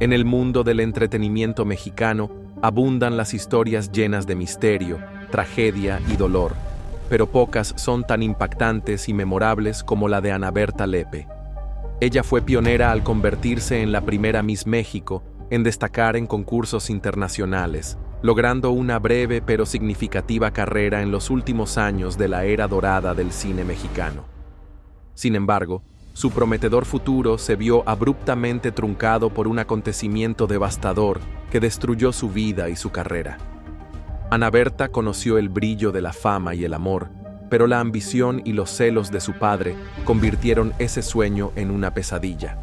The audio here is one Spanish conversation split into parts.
En el mundo del entretenimiento mexicano abundan las historias llenas de misterio, tragedia y dolor, pero pocas son tan impactantes y memorables como la de Ana Berta Lepe. Ella fue pionera al convertirse en la primera Miss México en destacar en concursos internacionales, logrando una breve pero significativa carrera en los últimos años de la era dorada del cine mexicano. Sin embargo, su prometedor futuro se vio abruptamente truncado por un acontecimiento devastador que destruyó su vida y su carrera. Ana Berta conoció el brillo de la fama y el amor, pero la ambición y los celos de su padre convirtieron ese sueño en una pesadilla.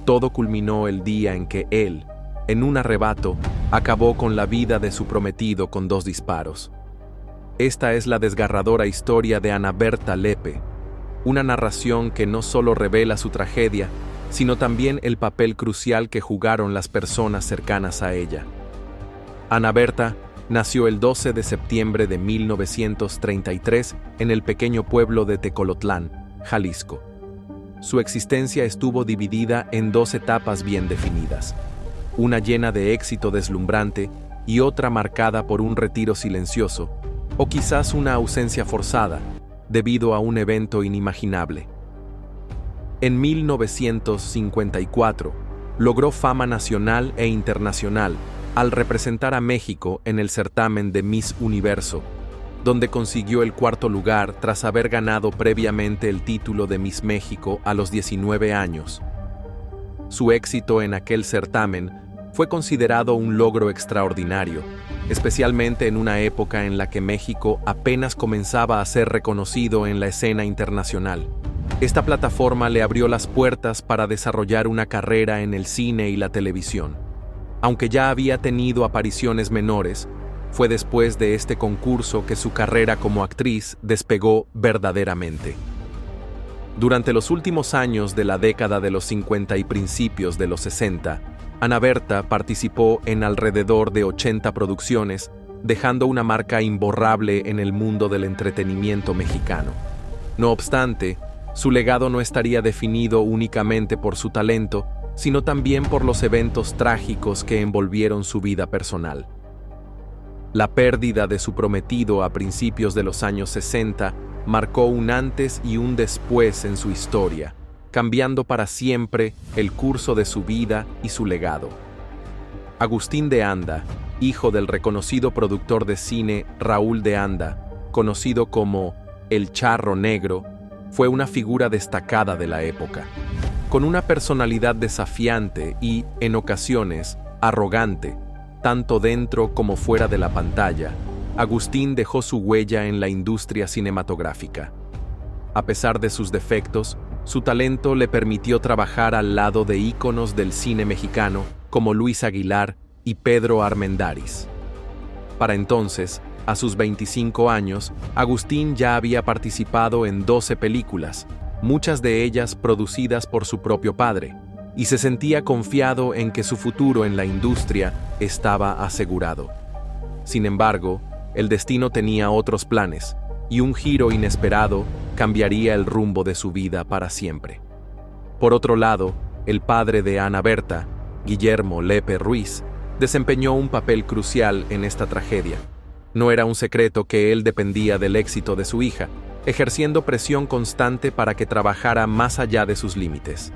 Todo culminó el día en que él, en un arrebato, acabó con la vida de su prometido con 2 disparos. Esta es la desgarradora historia de Ana Berta Lepe, una narración que no solo revela su tragedia, sino también el papel crucial que jugaron las personas cercanas a ella. Ana Berta nació el 12 de septiembre de 1933 en el pequeño pueblo de Tecolotlán, Jalisco. Su existencia estuvo dividida en 2 etapas bien definidas, una llena de éxito deslumbrante y otra marcada por un retiro silencioso, o quizás una ausencia forzada, debido a un evento inimaginable. En 1954, logró fama nacional e internacional al representar a México en el certamen de Miss Universo, donde consiguió el 4º lugar tras haber ganado previamente el título de Miss México a los 19 años. Su éxito en aquel certamen fue considerado un logro extraordinario, especialmente en una época en la que México apenas comenzaba a ser reconocido en la escena internacional. Esta plataforma le abrió las puertas para desarrollar una carrera en el cine y la televisión. Aunque ya había tenido apariciones menores, fue después de este concurso que su carrera como actriz despegó verdaderamente. Durante los últimos años de la década de los 50 y principios de los 60, Ana Berta participó en alrededor de 80 producciones, dejando una marca imborrable en el mundo del entretenimiento mexicano. No obstante, su legado no estaría definido únicamente por su talento, sino también por los eventos trágicos que envolvieron su vida personal. La pérdida de su prometido a principios de los años 60 marcó un antes y un después en su historia, cambiando para siempre el curso de su vida y su legado. Agustín de Anda, hijo del reconocido productor de cine Raúl de Anda, conocido como El Charro Negro, fue una figura destacada de la época. Con una personalidad desafiante y, en ocasiones, arrogante, tanto dentro como fuera de la pantalla, Agustín dejó su huella en la industria cinematográfica. A pesar de sus defectos, su talento le permitió trabajar al lado de íconos del cine mexicano como Luis Aguilar y Pedro Armendáriz. Para entonces, a sus 25 años, Agustín ya había participado en 12 películas, muchas de ellas producidas por su propio padre, y se sentía confiado en que su futuro en la industria estaba asegurado. Sin embargo, el destino tenía otros planes, y un giro inesperado cambiaría el rumbo de su vida para siempre. Por otro lado, el padre de Ana Berta, Guillermo Lepe Ruiz, desempeñó un papel crucial en esta tragedia. No era un secreto que él dependía del éxito de su hija, ejerciendo presión constante para que trabajara más allá de sus límites.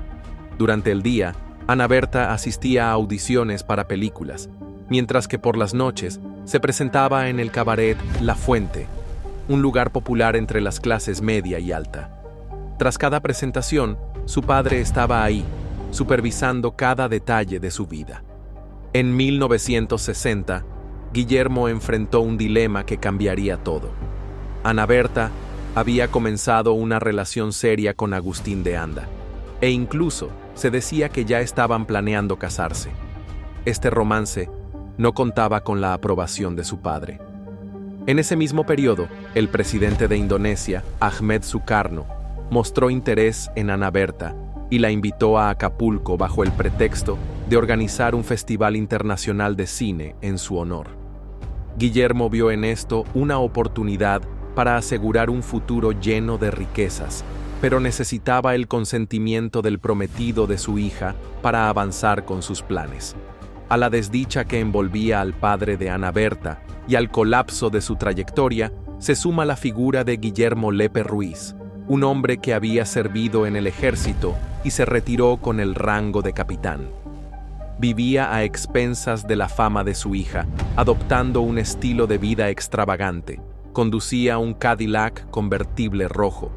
Durante el día, Ana Berta asistía a audiciones para películas, mientras que por las noches se presentaba en el cabaret La Fuente, un lugar popular entre las clases media y alta. Tras cada presentación, su padre estaba ahí, supervisando cada detalle de su vida. En 1960, Guillermo enfrentó un dilema que cambiaría todo. Ana Berta había comenzado una relación seria con Agustín de Anda, e incluso se decía que ya estaban planeando casarse. Este romance no contaba con la aprobación de su padre. En ese mismo periodo, el presidente de Indonesia, Ahmed Sukarno, mostró interés en Ana Berta y la invitó a Acapulco bajo el pretexto de organizar un festival internacional de cine en su honor. Guillermo vio en esto una oportunidad para asegurar un futuro lleno de riquezas, pero necesitaba el consentimiento del prometido de su hija para avanzar con sus planes. A la desdicha que envolvía al padre de Ana Berta y al colapso de su trayectoria, se suma la figura de Guillermo Lepe Ruiz, un hombre que había servido en el ejército y se retiró con el rango de capitán. Vivía a expensas de la fama de su hija, adoptando un estilo de vida extravagante. Conducía un Cadillac convertible rojo,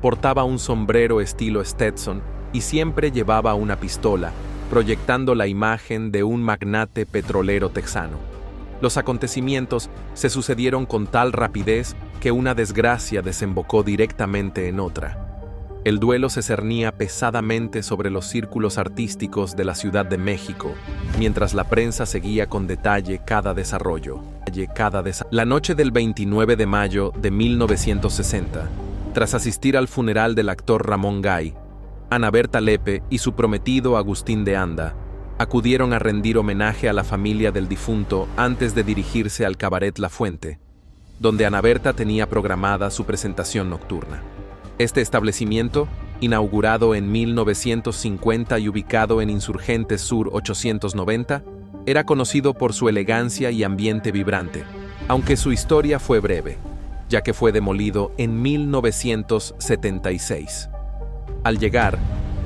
portaba un sombrero estilo Stetson y siempre llevaba una pistola, proyectando la imagen de un magnate petrolero texano. Los acontecimientos se sucedieron con tal rapidez que una desgracia desembocó directamente en otra. El duelo se cernía pesadamente sobre los círculos artísticos de la Ciudad de México, mientras la prensa seguía con detalle cada desarrollo. La noche del 29 de mayo de 1960, tras asistir al funeral del actor Ramón Gay, Ana Berta Lepe y su prometido Agustín de Anda acudieron a rendir homenaje a la familia del difunto antes de dirigirse al cabaret La Fuente, donde Ana Berta tenía programada su presentación nocturna. Este establecimiento, inaugurado en 1950 y ubicado en Insurgentes Sur 890, era conocido por su elegancia y ambiente vibrante, aunque su historia fue breve, ya que fue demolido en 1976. Al llegar,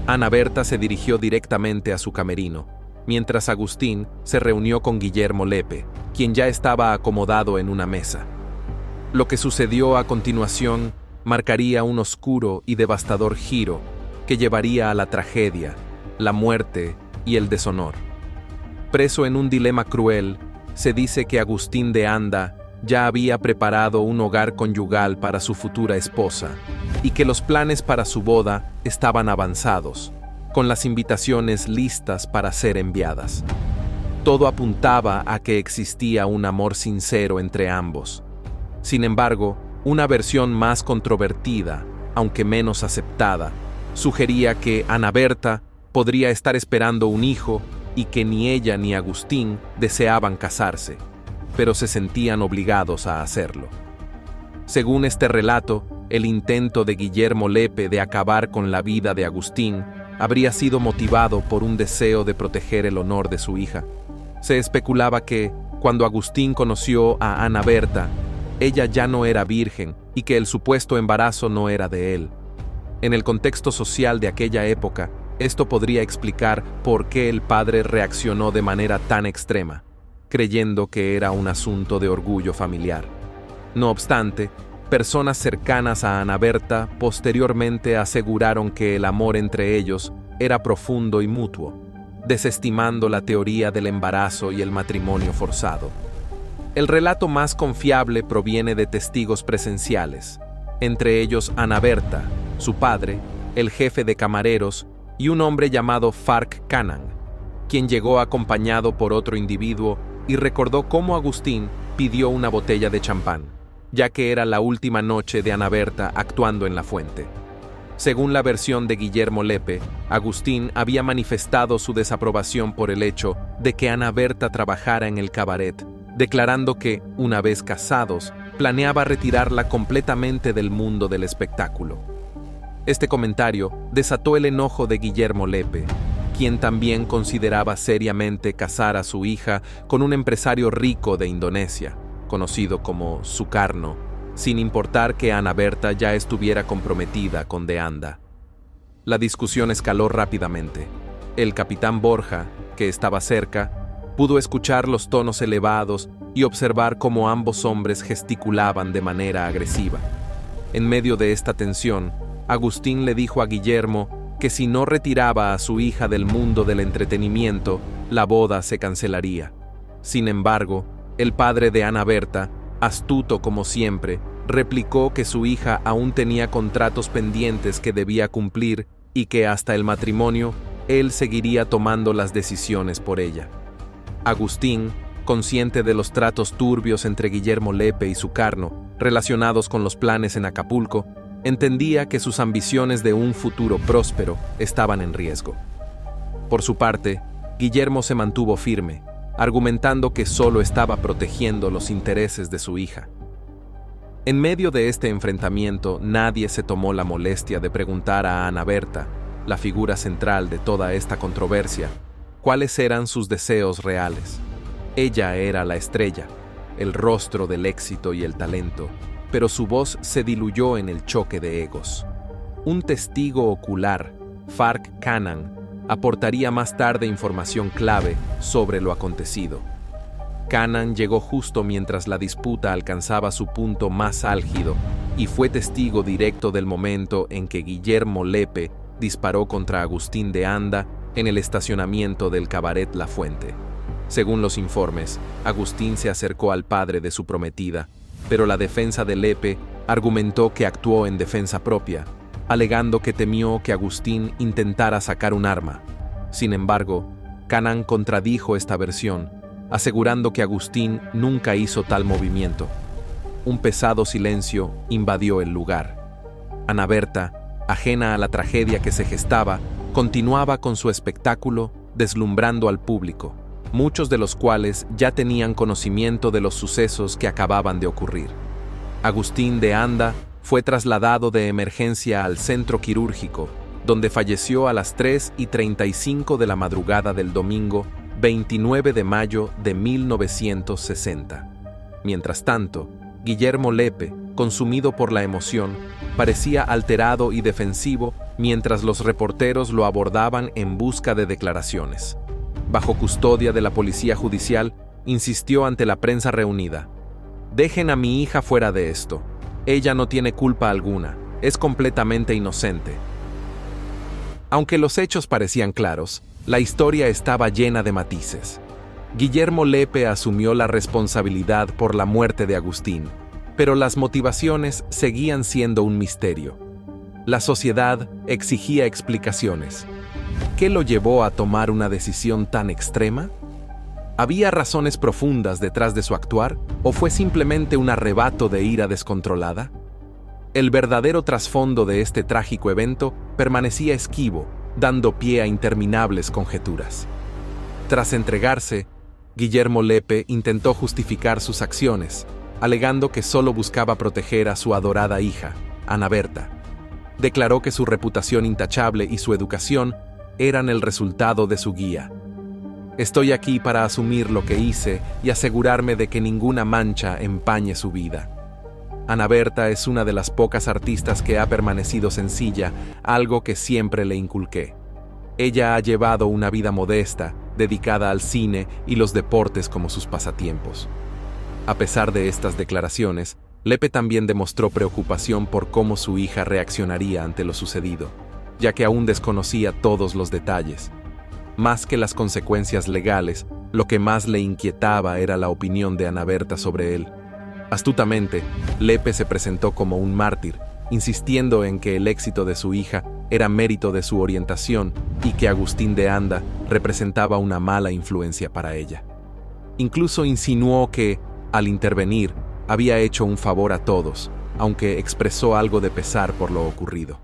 Ana Berta se dirigió directamente a su camerino, mientras Agustín se reunió con Guillermo Lepe, quien ya estaba acomodado en una mesa. Lo que sucedió a continuación marcaría un oscuro y devastador giro que llevaría a la tragedia, la muerte y el deshonor. Preso en un dilema cruel, se dice que Agustín de Anda ya había preparado un hogar conyugal para su futura esposa y que los planes para su boda estaban avanzados, con las invitaciones listas para ser enviadas. Todo apuntaba a que existía un amor sincero entre ambos. Sin embargo, una versión más controvertida, aunque menos aceptada, sugería que Ana Berta podría estar esperando un hijo y que ni ella ni Agustín deseaban casarse, pero se sentían obligados a hacerlo. Según este relato, el intento de Guillermo Lepe de acabar con la vida de Agustín habría sido motivado por un deseo de proteger el honor de su hija. Se especulaba que, cuando Agustín conoció a Ana Berta, ella ya no era virgen y que el supuesto embarazo no era de él. En el contexto social de aquella época, esto podría explicar por qué el padre reaccionó de manera tan extrema, creyendo que era un asunto de orgullo familiar. No obstante, personas cercanas a Ana Berta posteriormente aseguraron que el amor entre ellos era profundo y mutuo, desestimando la teoría del embarazo y el matrimonio forzado. El relato más confiable proviene de testigos presenciales, entre ellos Ana Berta, su padre, el jefe de camareros y un hombre llamado Farc Canang, quien llegó acompañado por otro individuo y recordó cómo Agustín pidió una botella de champán, ya que era la última noche de Ana Berta actuando en La Fuente. Según la versión de Guillermo Lepe, Agustín había manifestado su desaprobación por el hecho de que Ana Berta trabajara en el cabaret, declarando que, una vez casados, planeaba retirarla completamente del mundo del espectáculo. Este comentario desató el enojo de Guillermo Lepe, quien también consideraba seriamente casar a su hija con un empresario rico de Indonesia, conocido como Sukarno, sin importar que Ana Berta ya estuviera comprometida con De Anda. La discusión escaló rápidamente. El capitán Borja, que estaba cerca, pudo escuchar los tonos elevados y observar cómo ambos hombres gesticulaban de manera agresiva. En medio de esta tensión, Agustín le dijo a Guillermo que si no retiraba a su hija del mundo del entretenimiento, la boda se cancelaría. Sin embargo, el padre de Ana Berta, astuto como siempre, replicó que su hija aún tenía contratos pendientes que debía cumplir y que hasta el matrimonio, él seguiría tomando las decisiones por ella. Agustín, consciente de los tratos turbios entre Guillermo Lepe y Sukarno, relacionados con los planes en Acapulco, entendía que sus ambiciones de un futuro próspero estaban en riesgo. Por su parte, Guillermo se mantuvo firme, argumentando que solo estaba protegiendo los intereses de su hija. En medio de este enfrentamiento, nadie se tomó la molestia de preguntar a Ana Berta, la figura central de toda esta controversia, cuáles eran sus deseos reales. Ella era la estrella, el rostro del éxito y el talento, pero su voz se diluyó en el choque de egos. Un testigo ocular, Fark Canaan, aportaría más tarde información clave sobre lo acontecido. Canaan llegó justo mientras la disputa alcanzaba su punto más álgido y fue testigo directo del momento en que Guillermo Lepe disparó contra Agustín de Anda en el estacionamiento del cabaret La Fuente. Según los informes, Agustín se acercó al padre de su prometida, pero la defensa de Lepe argumentó que actuó en defensa propia, alegando que temió que Agustín intentara sacar un arma. Sin embargo, Canaan contradijo esta versión, asegurando que Agustín nunca hizo tal movimiento. Un pesado silencio invadió el lugar. Ana Berta, ajena a la tragedia que se gestaba, continuaba con su espectáculo, deslumbrando al público, muchos de los cuales ya tenían conocimiento de los sucesos que acababan de ocurrir. Agustín de Anda fue trasladado de emergencia al centro quirúrgico, donde falleció a las 3:35 de la madrugada del domingo 29 de mayo de 1960. Mientras tanto, Guillermo Lepe, consumido por la emoción, parecía alterado y defensivo mientras los reporteros lo abordaban en busca de declaraciones. Bajo custodia de la policía judicial, insistió ante la prensa reunida: «Dejen a mi hija fuera de esto. Ella no tiene culpa alguna, es completamente inocente». Aunque los hechos parecían claros, la historia estaba llena de matices. Guillermo Lepe asumió la responsabilidad por la muerte de Agustín, pero las motivaciones seguían siendo un misterio. La sociedad exigía explicaciones. ¿Qué lo llevó a tomar una decisión tan extrema? ¿Había razones profundas detrás de su actuar o fue simplemente un arrebato de ira descontrolada? El verdadero trasfondo de este trágico evento permanecía esquivo, dando pie a interminables conjeturas. Tras entregarse, Guillermo Lepe intentó justificar sus acciones, alegando que solo buscaba proteger a su adorada hija, Ana Berta. Declaró que su reputación intachable y su educación eran el resultado de su guía. «Estoy aquí para asumir lo que hice y asegurarme de que ninguna mancha empañe su vida». Ana Berta es una de las pocas artistas que ha permanecido sencilla, algo que siempre le inculqué. Ella ha llevado una vida modesta, dedicada al cine y los deportes como sus pasatiempos. A pesar de estas declaraciones, Lepe también demostró preocupación por cómo su hija reaccionaría ante lo sucedido, ya que aún desconocía todos los detalles. Más que las consecuencias legales, lo que más le inquietaba era la opinión de Ana Berta sobre él. Astutamente, Lepe se presentó como un mártir, insistiendo en que el éxito de su hija era mérito de su orientación y que Agustín de Anda representaba una mala influencia para ella. Incluso insinuó que, al intervenir, había hecho un favor a todos, aunque expresó algo de pesar por lo ocurrido.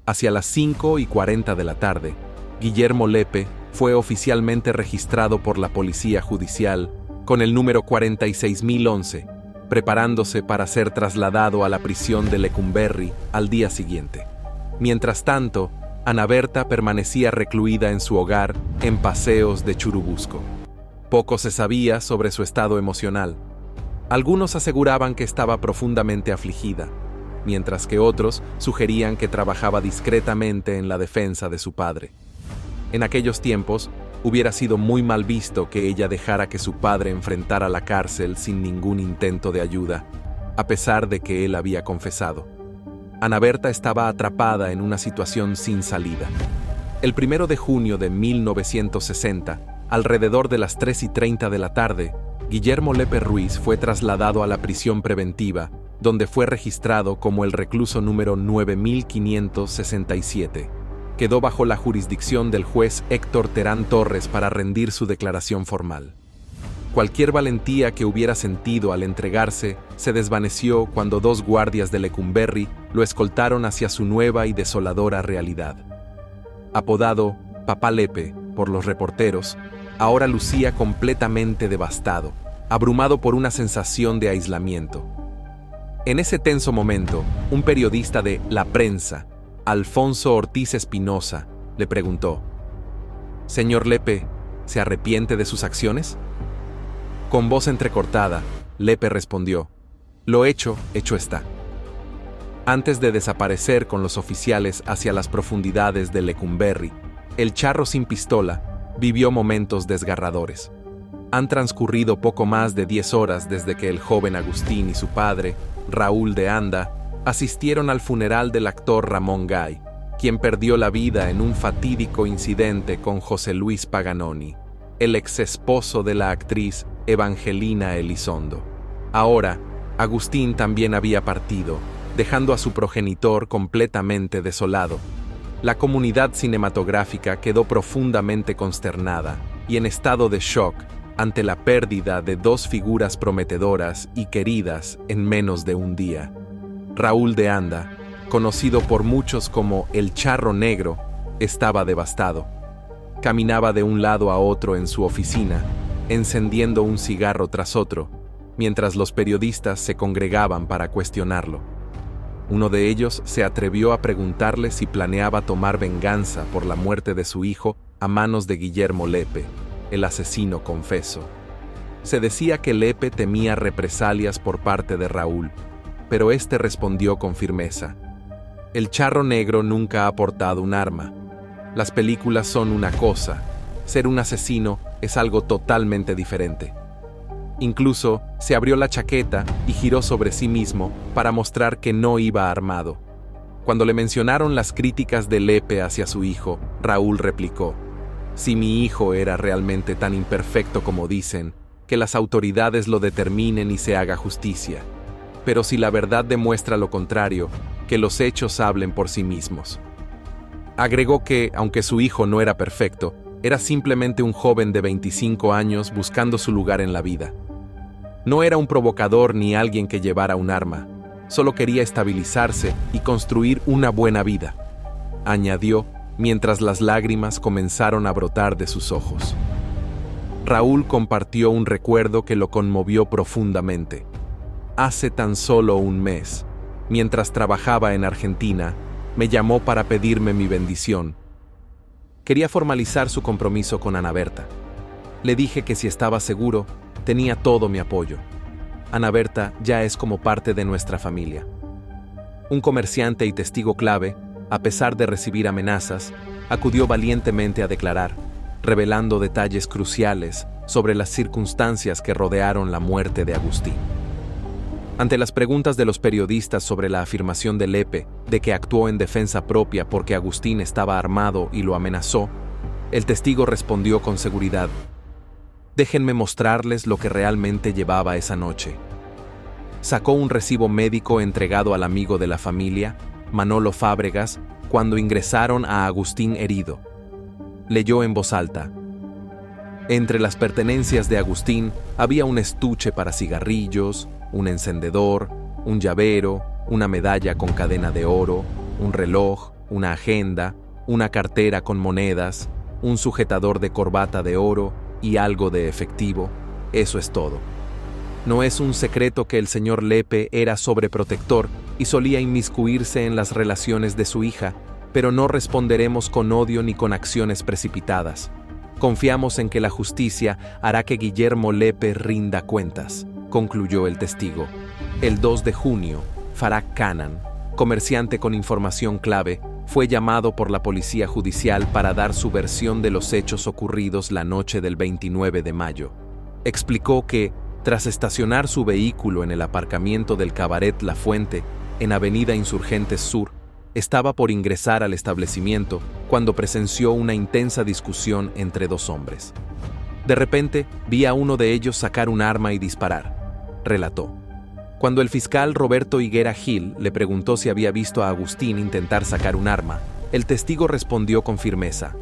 Hacia las 5:40 de la tarde, Guillermo Lepe fue oficialmente registrado por la Policía Judicial con el número 46011, preparándose para ser trasladado a la prisión de Lecumberri al día siguiente. Mientras tanto, Ana Berta permanecía recluida en su hogar en Paseos de Churubusco. Poco se sabía sobre su estado emocional. Algunos aseguraban que estaba profundamente afligida, mientras que otros sugerían que trabajaba discretamente en la defensa de su padre. En aquellos tiempos, hubiera sido muy mal visto que ella dejara que su padre enfrentara la cárcel sin ningún intento de ayuda, a pesar de que él había confesado. Ana Berta estaba atrapada en una situación sin salida. El 1 de junio de 1960, alrededor de las 3:30 de la tarde, Guillermo Lepe Ruiz fue trasladado a la prisión preventiva, donde fue registrado como el recluso número 9567. Quedó bajo la jurisdicción del juez Héctor Terán Torres para rendir su declaración formal. Cualquier valentía que hubiera sentido al entregarse se desvaneció cuando 2 guardias de Lecumberri lo escoltaron hacia su nueva y desoladora realidad. Apodado Papá Lepe por los reporteros, ahora lucía completamente devastado, abrumado por una sensación de aislamiento. En ese tenso momento, un periodista de La Prensa, Alfonso Ortiz Espinosa, le preguntó: «Señor Lepe, ¿se arrepiente de sus acciones?». Con voz entrecortada, Lepe respondió: «Lo hecho, hecho está». Antes de desaparecer con los oficiales hacia las profundidades de Lecumberri, el charro sin pistola vivió momentos desgarradores. Han transcurrido poco más de 10 horas desde que el joven Agustín y su padre, Raúl de Anda, asistieron al funeral del actor Ramón Gay, quien perdió la vida en un fatídico incidente con José Luis Paganoni, el ex esposo de la actriz Evangelina Elizondo. Ahora, Agustín también había partido, dejando a su progenitor completamente desolado. La comunidad cinematográfica quedó profundamente consternada y en estado de shock ante la pérdida de dos figuras prometedoras y queridas en menos de un día. Raúl de Anda, conocido por muchos como el Charro Negro, estaba devastado. Caminaba de un lado a otro en su oficina, encendiendo un cigarro tras otro, mientras los periodistas se congregaban para cuestionarlo. Uno de ellos se atrevió a preguntarle si planeaba tomar venganza por la muerte de su hijo a manos de Guillermo Lepe, el asesino confeso. Se decía que Lepe temía represalias por parte de Raúl, pero este respondió con firmeza: «El Charro Negro nunca ha portado un arma. Las películas son una cosa, ser un asesino es algo totalmente diferente». Incluso se abrió la chaqueta y giró sobre sí mismo para mostrar que no iba armado. Cuando le mencionaron las críticas de Lepe hacia su hijo, Raúl replicó: «Si mi hijo era realmente tan imperfecto como dicen, que las autoridades lo determinen y se haga justicia. Pero si la verdad demuestra lo contrario, que los hechos hablen por sí mismos». Agregó que, aunque su hijo no era perfecto, era simplemente un joven de 25 años buscando su lugar en la vida. No era un provocador ni alguien que llevara un arma, solo quería estabilizarse y construir una buena vida, añadió mientras las lágrimas comenzaron a brotar de sus ojos. Raúl compartió un recuerdo que lo conmovió profundamente. Hace tan solo un mes, mientras trabajaba en Argentina, me llamó para pedirme mi bendición. Quería formalizar su compromiso con Ana Berta. Le dije que si estaba seguro, tenía todo mi apoyo. Ana Berta ya es como parte de nuestra familia. Un comerciante y testigo clave, a pesar de recibir amenazas, acudió valientemente a declarar, revelando detalles cruciales sobre las circunstancias que rodearon la muerte de Agustín. Ante las preguntas de los periodistas sobre la afirmación de Lepe de que actuó en defensa propia porque Agustín estaba armado y lo amenazó, el testigo respondió con seguridad: «Déjenme mostrarles lo que realmente llevaba esa noche». Sacó un recibo médico entregado al amigo de la familia, Manolo Fábregas, cuando ingresaron a Agustín herido. Leyó en voz alta: «Entre las pertenencias de Agustín había un estuche para cigarrillos, un encendedor, un llavero, una medalla con cadena de oro, un reloj, una agenda, una cartera con monedas, un sujetador de corbata de oro y algo de efectivo. Eso es todo». No es un secreto que el señor Lepe era sobreprotector y solía inmiscuirse en las relaciones de su hija, pero no responderemos con odio ni con acciones precipitadas. Confiamos en que la justicia hará que Guillermo Lepe rinda cuentas, concluyó el testigo. El 2 de junio, Farag Canan, comerciante con información clave, fue llamado por la policía judicial para dar su versión de los hechos ocurridos la noche del 29 de mayo. Explicó que, tras estacionar su vehículo en el aparcamiento del Cabaret La Fuente, en Avenida Insurgentes Sur, estaba por ingresar al establecimiento cuando presenció una intensa discusión entre dos hombres. De repente, vi a uno de ellos sacar un arma y disparar, relató. Cuando el fiscal Roberto Higuera Gil le preguntó si había visto a Agustín intentar sacar un arma, el testigo respondió con firmeza: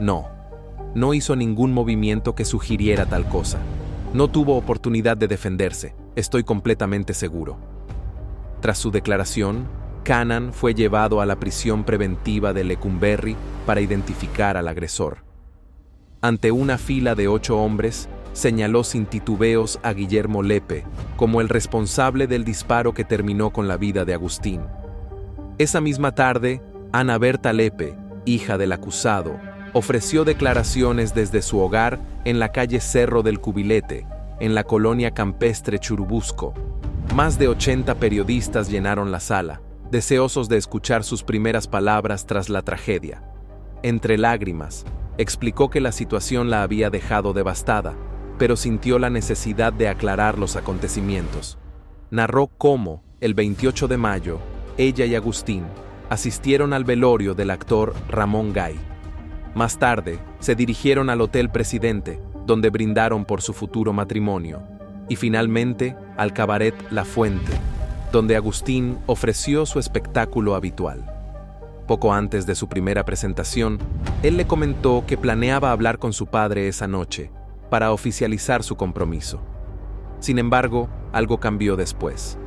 no hizo ningún movimiento que sugiriera tal cosa. No tuvo oportunidad de defenderse, estoy completamente seguro. Tras su declaración, Canan fue llevado a la prisión preventiva de Lecumberri para identificar al agresor. Ante una fila de 8 hombres, señaló sin titubeos a Guillermo Lepe como el responsable del disparo que terminó con la vida de Agustín. Esa misma tarde, Ana Berta Lepe, hija del acusado, ofreció declaraciones desde su hogar en la calle Cerro del Cubilete, en la colonia campestre Churubusco. Más de 80 periodistas llenaron la sala, deseosos de escuchar sus primeras palabras tras la tragedia. Entre lágrimas, explicó que la situación la había dejado devastada, pero sintió la necesidad de aclarar los acontecimientos. Narró cómo, el 28 de mayo, ella y Agustín asistieron al velorio del actor Ramón Gay. Más tarde, se dirigieron al Hotel Presidente, donde brindaron por su futuro matrimonio, y finalmente al cabaret La Fuente, donde Agustín ofreció su espectáculo habitual. Poco antes de su primera presentación, él le comentó que planeaba hablar con su padre esa noche, para oficializar su compromiso. Sin embargo, algo cambió después.